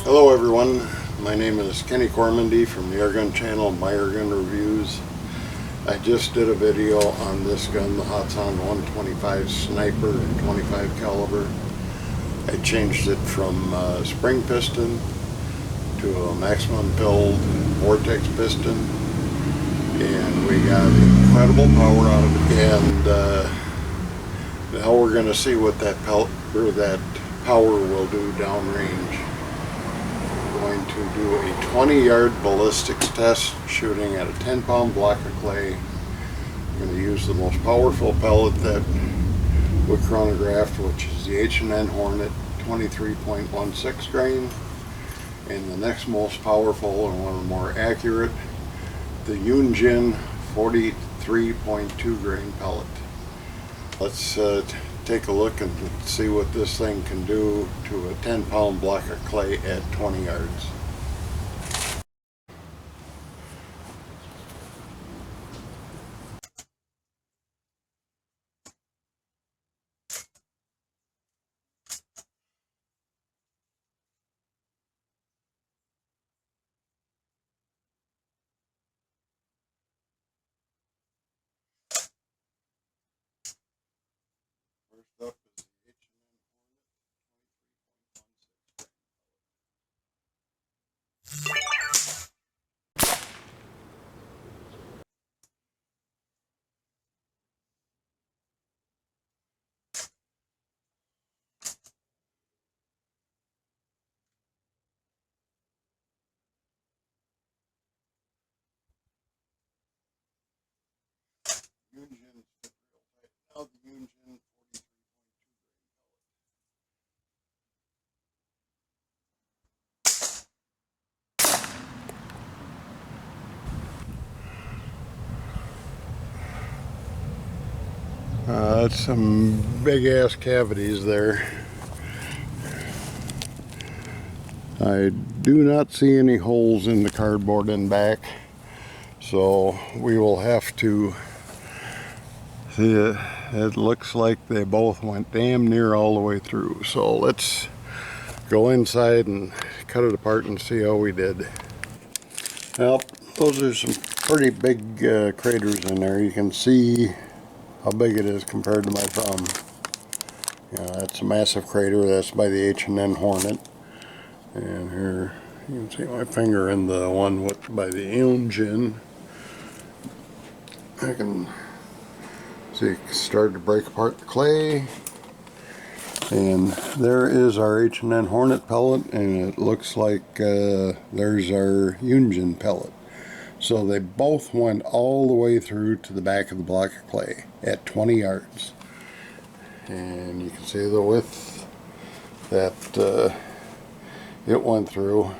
Hello everyone, my name is Kenny Cormandy from the Airgun channel, My Airgun Reviews. I just did a video on this gun, the Hatsan 125 Sniper 25 caliber. I changed it from spring piston to a maximum filled Vortex piston, and we got incredible power out of it. And now we're going to see what that power will do downrange. Going to do a 20-yard ballistics test shooting at a 10-pound block of clay. I'm going to use the most powerful pellet that we chronographed, which is the H&N Hornet 23.16 grain, and the next most powerful and one of the more accurate, the Yunjin 43.2 grain pellet. Let's take a look and see what this thing can do to a 10-pound block of clay at 20 yards. First up is the H&N Yunjin fit real tight. Now the Yunjin 43.2 that's some big ass cavities there. I do not see any holes in the cardboard in back, so we will have to see it. It looks like they both went damn near all the way through, so let's go inside and cut it apart and see how we did. Well, those are some pretty big craters in there. You can see how big it is compared to my thumb. Yeah, that's a massive crater. That's by the H&N Hornet. And here you can see my finger in the one by the Yunjin. I can see it started to break apart the clay. And there is our H&N Hornet pellet, and it looks like there's our Yunjin pellet. So they both went all the way through to the back of the block of clay at 20 yards. And you can see the width that it went through.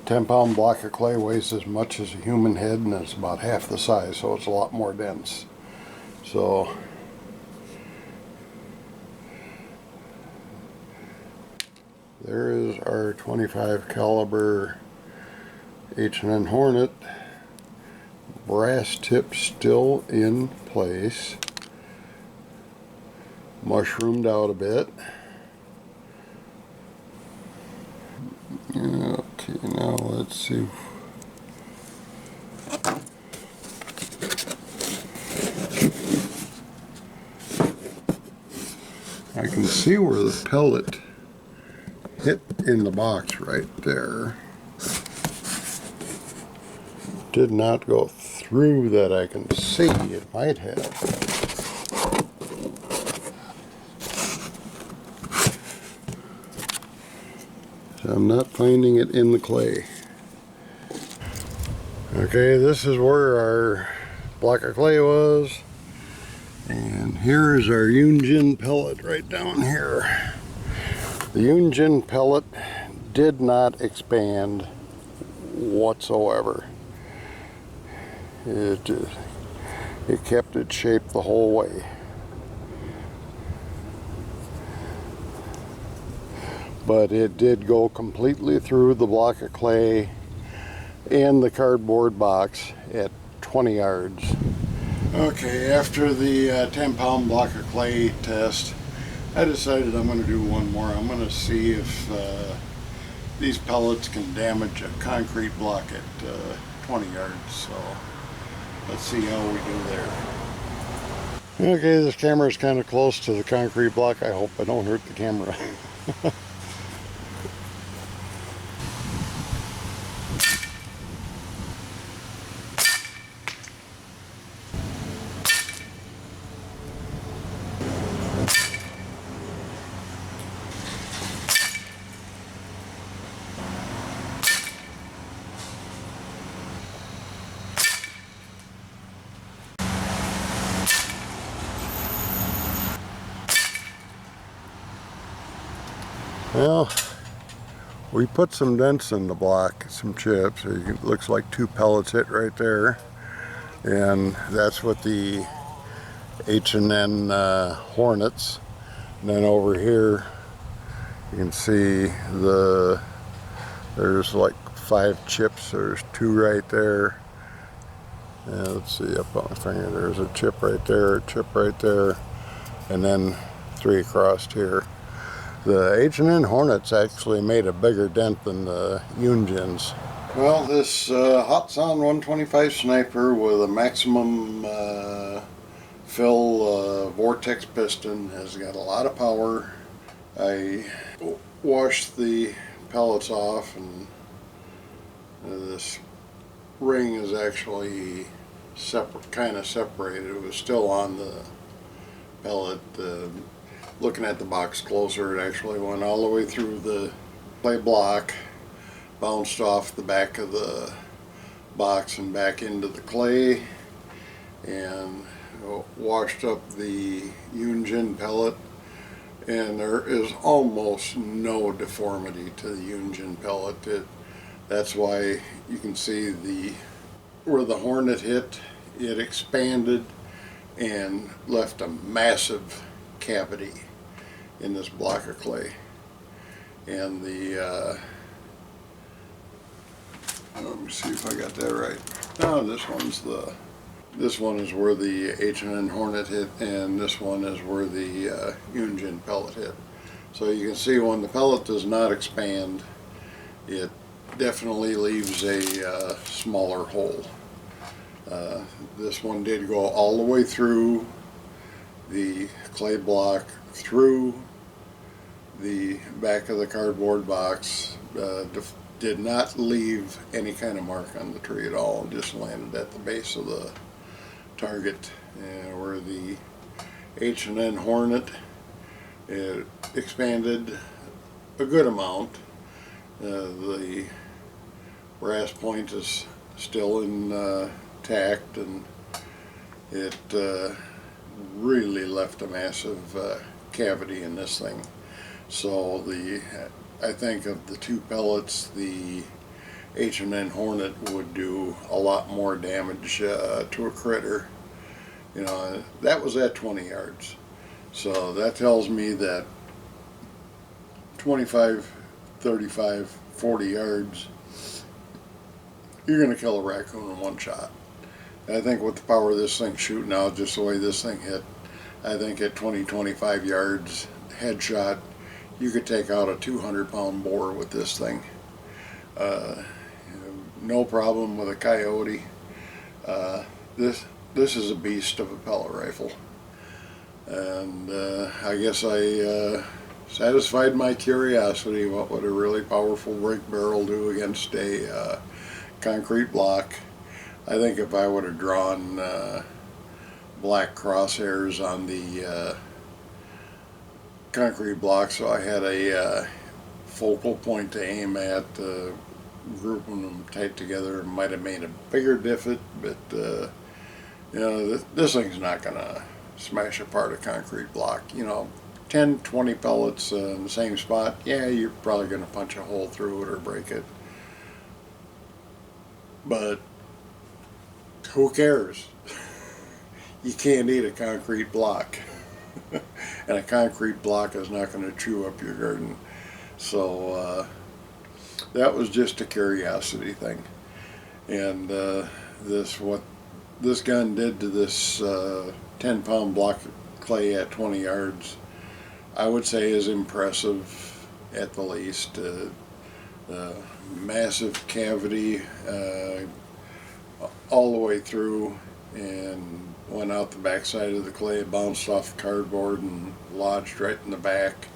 10-pound block of clay weighs as much as a human head, and it's about half the size, so it's a lot more dense. So there is our 25 caliber H&N Hornet. Brass tip still in place. Mushroomed out a bit. Okay, now let's see. I can see where the pellet hit in the box right there. Did not go through that I can see. It might have. So I'm not finding it in the clay. Okay, this is where our block of clay was. And here is our Yunjin pellet right down here. The Yunjin pellet did not expand whatsoever. It kept its shape the whole way. But it did go completely through the block of clay and the cardboard box at 20 yards. Okay, after the 10-pound block of clay test, I decided I'm going to do one more. I'm going to see if these pellets can damage a concrete block at 20 yards, so let's see how we do there. Okay, this camera is kind of close to the concrete block. I hope I don't hurt the camera. Well, we put some dents in the block, some chips. It looks like 2 pellets hit right there, and that's with the H&N Hornets. And then over here you can see there's like 5 chips. There's 2 right there, and let's see up on my finger, there's a chip right there, a chip right there, and then 3 across here. The H&N Hornets actually made a bigger dent than the Yunjins. Well, this Hatsan 125 sniper with a maximum fill Vortex piston has got a lot of power. I washed the pellets off, and this ring is actually kind of separated. It was still on the pellet. Looking at the box closer, it actually went all the way through the clay block, bounced off the back of the box and back into the clay, and washed up the Yunjin pellet, and there is almost no deformity to the Yunjin pellet. That's why you can see where the Hornet hit, it expanded and left a massive cavity in this block of clay. And let me see if I got that right. No, this one is where the H&N Hornet hit, and this one is where the Yunjin pellet hit. So you can see when the pellet does not expand, it definitely leaves a smaller hole. This one did go all the way through the clay block, through the back of the cardboard box, did not leave any kind of mark on the tree at all, just landed at the base of the target. Where the H&N Hornet, it expanded a good amount. The brass point is still intact, and it really left a massive cavity in this thing. So I think of the 2 pellets, the H&N Hornet would do a lot more damage to a critter. You know, that was at 20 yards. So that tells me that 25, 35, 40 yards, you're going to kill a raccoon in 1 shot. I think with the power of this thing shooting out, just the way this thing hit, I think at 20, 25 yards, headshot, you could take out a 200-pound boar with this thing. No problem with a coyote. This is a beast of a pellet rifle. And I guess I satisfied my curiosity. What would a really powerful break barrel do against a concrete block? I think if I would have drawn black crosshairs on the concrete block, so I had a focal point to aim at, grouping them tight together might have made a bigger difference, but you know, this thing's not gonna smash apart a concrete block. You know, 10, 20 pellets in the same spot, yeah, you're probably gonna punch a hole through it or break it, but who cares? You can't eat a concrete block. And a concrete block is not going to chew up your garden. So that was just a curiosity thing. And what this gun did to this 10-pound block of clay at 20 yards, I would say is impressive at the least. Massive cavity all the way through, and went out the back side of the clay, bounced off the cardboard and lodged right in the back.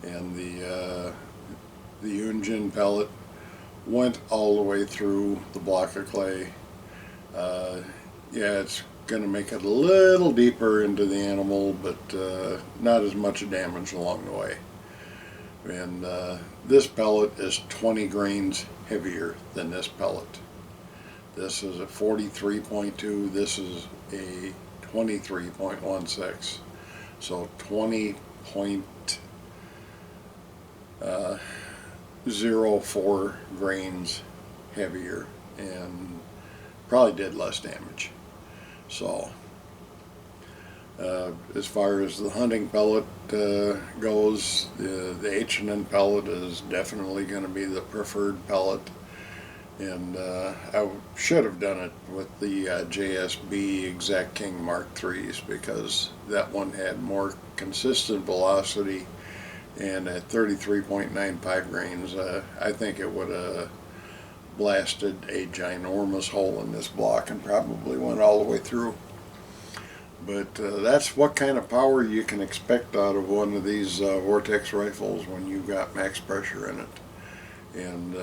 And the engine pellet went all the way through the block of clay. Yeah, it's going to make it a little deeper into the animal, but not as much damage along the way. And this pellet is 20 grains heavier than this pellet. This is a 43.2, this is a 23.16. So 20.04 grains heavier, and probably did less damage. So as far as the hunting pellet goes, the H&N pellet is definitely going to be the preferred pellet. And I should have done it with the JSB Exact King Mark III's, because that one had more consistent velocity, and at 33.95 grains I think it would have blasted a ginormous hole in this block and probably went all the way through. But that's what kind of power you can expect out of one of these Vortex rifles when you've got max pressure in it. And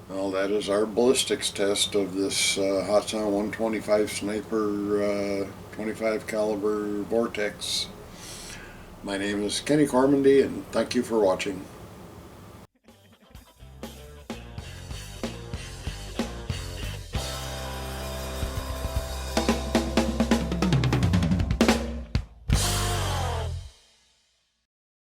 well, that is our ballistics test of this Hatsan 125 Sniper 25 caliber Vortex. My name is Kenny Cormandy, and thank you for watching.